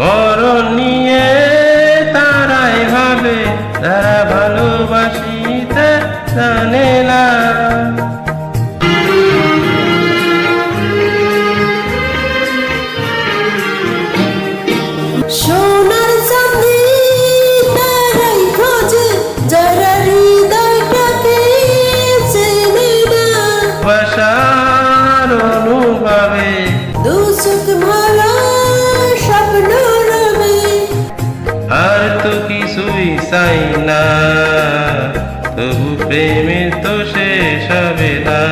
মরণ নিয়ে তারাই ভাবে, তারা ভালোবাসিতে জানে না। সোনার চাঁদি তারাই খোঁজে, যারা হৃদয়টাকে চেনে না। ভালোবাসার অনুভবে দু চোখ ভরা স্বপ্ন রবে, আর তো কিছুই চাই না, তবু প্রেমের তো শেষ হবে না।